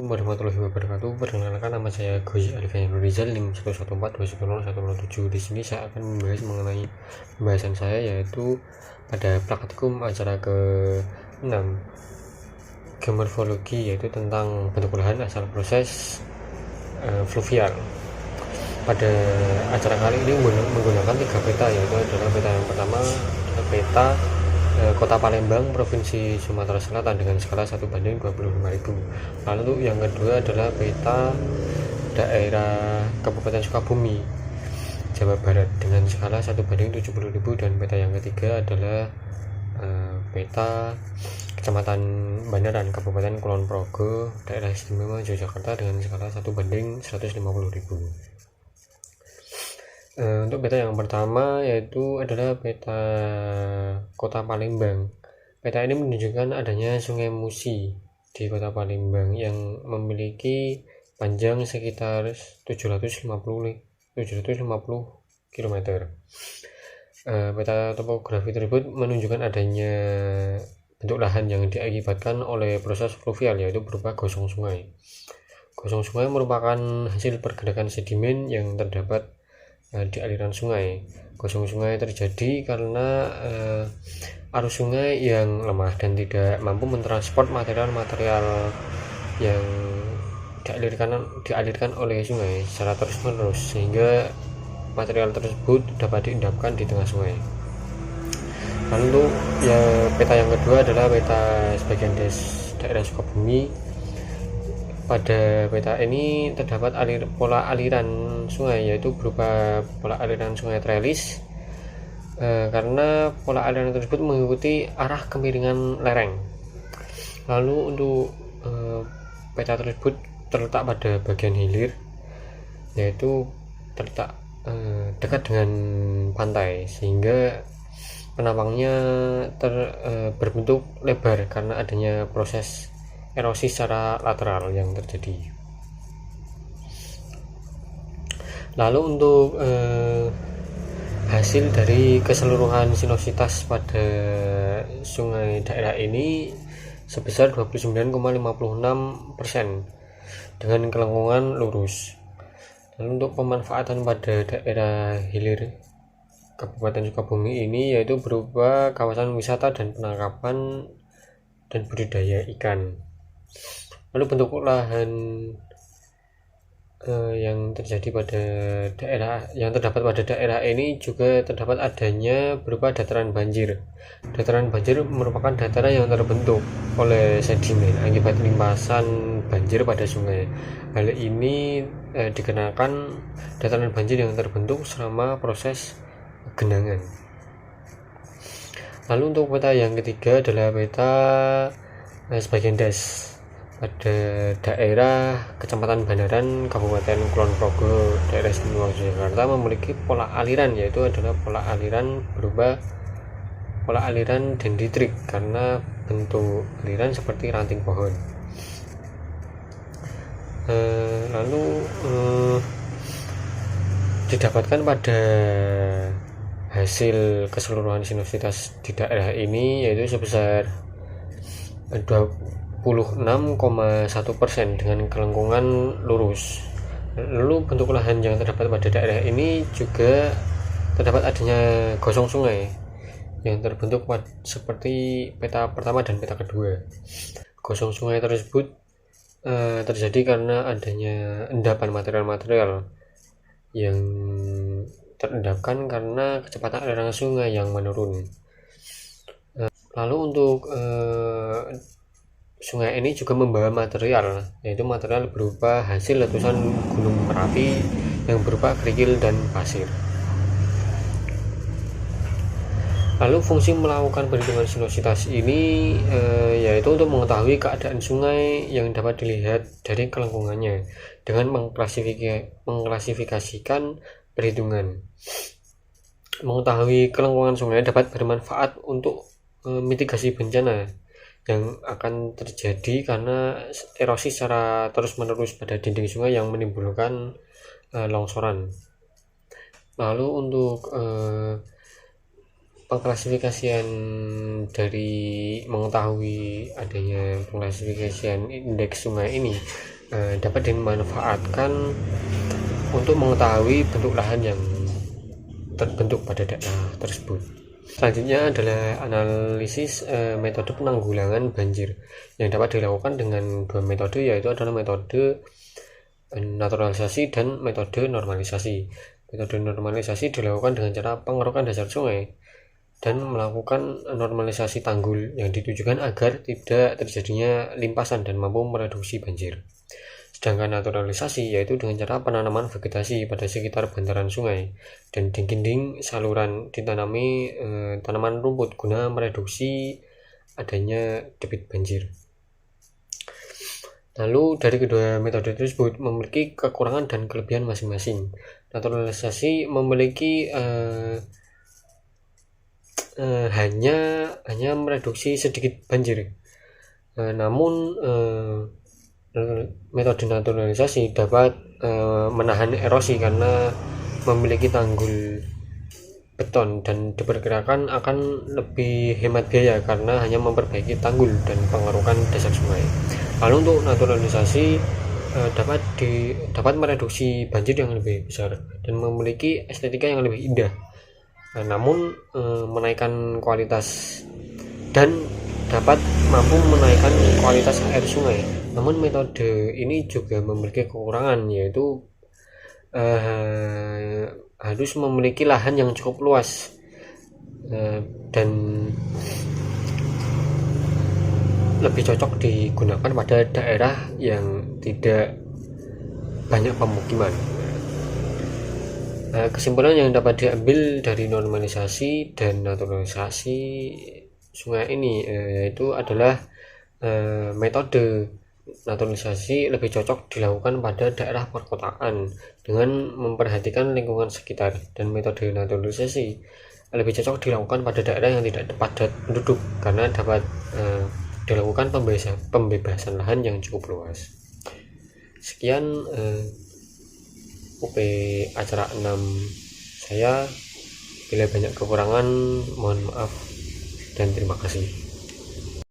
Warahmatullahi wabarakatuh. Perkenalkan, nama saya Goy Alfian Rizal, NIM 114210107. Di sini saya akan membahas mengenai pembahasan saya, yaitu pada praktikum acara ke-6 geomorfologi, yaitu tentang bentuk lahan asal proses fluvial. Pada acara kali ini menggunakan 3 peta, yaitu adalah peta yang pertama adalah peta Kota Palembang, Provinsi Sumatera Selatan dengan skala 1:25.000. Lalu yang kedua adalah peta daerah Kabupaten Sukabumi, Jawa Barat dengan skala 1:70.000. Dan peta yang ketiga adalah peta Kecamatan Bandaran, Kabupaten Kulon Progo, Daerah Istimewa Yogyakarta dengan skala 1:150.000. Untuk peta yang pertama yaitu adalah peta Kota Palembang. Peta ini menunjukkan adanya Sungai Musi di Kota Palembang yang memiliki panjang sekitar 750 km. Peta topografi tersebut menunjukkan adanya bentuk lahan yang diakibatkan oleh proses fluvial, yaitu berupa gosong sungai. Gosong sungai merupakan hasil pergerakan sedimen yang terdapat di aliran sungai. Gosong sungai terjadi karena arus sungai yang lemah dan tidak mampu mentransport material-material yang dialirkan oleh sungai secara terus-menerus, sehingga material tersebut dapat diendapkan di tengah sungai. Lalu untuk peta yang kedua adalah peta sebagian daerah Sukabumi. Pada peta ini terdapat pola aliran sungai, yaitu berupa pola aliran sungai trellis, karena pola aliran tersebut mengikuti arah kemiringan lereng. Lalu untuk peta tersebut terletak pada bagian hilir, yaitu terletak dekat dengan pantai, sehingga penambangnya berbentuk lebar karena adanya proses erosi secara lateral yang terjadi. Lalu untuk hasil dari keseluruhan sinuositas pada sungai daerah ini sebesar 29,56% dengan kelengkungan lurus. Lalu untuk pemanfaatan pada daerah hilir Kabupaten Sukabumi ini yaitu berupa kawasan wisata dan penangkapan dan budidaya ikan. Lalu bentuk lahan yang terjadi pada terdapat pada daerah ini juga terdapat adanya berupa dataran banjir. Dataran banjir merupakan dataran yang terbentuk oleh sedimen akibat limpasan banjir pada sungai. Hal ini dikenakan dataran banjir yang terbentuk selama proses genangan. Lalu untuk peta yang ketiga adalah peta sebagian das pada daerah Kecamatan Bandaran, Kabupaten Kulon Progo, Daerah Istimewa Yogyakarta memiliki pola aliran, yaitu adalah pola aliran berupa pola aliran dendritrik karena bentuk aliran seperti ranting pohon. Lalu didapatkan pada hasil keseluruhan sinuositas di daerah ini yaitu sebesar 26,1% dengan kelengkungan lurus. Lalu bentuk lahan yang terdapat pada daerah ini juga terdapat adanya gosong sungai yang terbentuk seperti peta pertama dan peta kedua. Gosong sungai tersebut terjadi karena adanya endapan material-material yang terendapkan karena kecepatan aliran sungai yang menurun. Lalu untuk sungai ini juga membawa material, yaitu material berupa hasil letusan Gunung Merapi yang berupa kerikil dan pasir. Lalu fungsi melakukan perhitungan sinuositas ini yaitu untuk mengetahui keadaan sungai yang dapat dilihat dari kelengkungannya dengan mengklasifikasikan perhitungan. Mengetahui kelengkungan sungai dapat bermanfaat untuk mitigasi bencana yang akan terjadi karena erosi secara terus-menerus pada dinding sungai yang menimbulkan longsoran. Lalu untuk pengklasifikasian dari mengetahui adanya pengklasifikasian indeks sungai ini dapat dimanfaatkan untuk mengetahui bentuk lahan yang terbentuk pada daerah tersebut. Selanjutnya adalah analisis metode penanggulangan banjir yang dapat dilakukan dengan dua metode, yaitu adalah metode naturalisasi dan metode normalisasi. Metode normalisasi dilakukan dengan cara pengerukan dasar sungai dan melakukan normalisasi tanggul yang ditujukan agar tidak terjadinya limpasan dan mampu mereduksi banjir. Sedangkan naturalisasi yaitu dengan cara penanaman vegetasi pada sekitar bantaran sungai dan dinding saluran ditanami tanaman rumput guna mereduksi adanya debit banjir. Lalu dari kedua metode tersebut memiliki kekurangan dan kelebihan masing-masing. Naturalisasi memiliki hanya mereduksi sedikit banjir, namun metode naturalisasi dapat menahan erosi karena memiliki tanggul beton dan diperkirakan akan lebih hemat biaya karena hanya memperbaiki tanggul dan pengerukan dasar sungai. Lalu untuk naturalisasi dapat mereduksi banjir yang lebih besar dan memiliki estetika yang lebih indah, namun menaikkan kualitas dan dapat mampu menaikkan kualitas air sungai. Namun metode ini juga memiliki kekurangan, yaitu harus memiliki lahan yang cukup luas dan lebih cocok digunakan pada daerah yang tidak banyak pemukiman. Kesimpulan yang dapat diambil dari normalisasi dan naturalisasi sungai ini yaitu adalah metode naturalisasi lebih cocok dilakukan pada daerah perkotaan dengan memperhatikan lingkungan sekitar, dan metode naturalisasi lebih cocok dilakukan pada daerah yang tidak padat penduduk karena dapat dilakukan pembebasan lahan yang cukup luas. Sekian UP acara 6 saya. Bila banyak kekurangan mohon maaf dan terima kasih.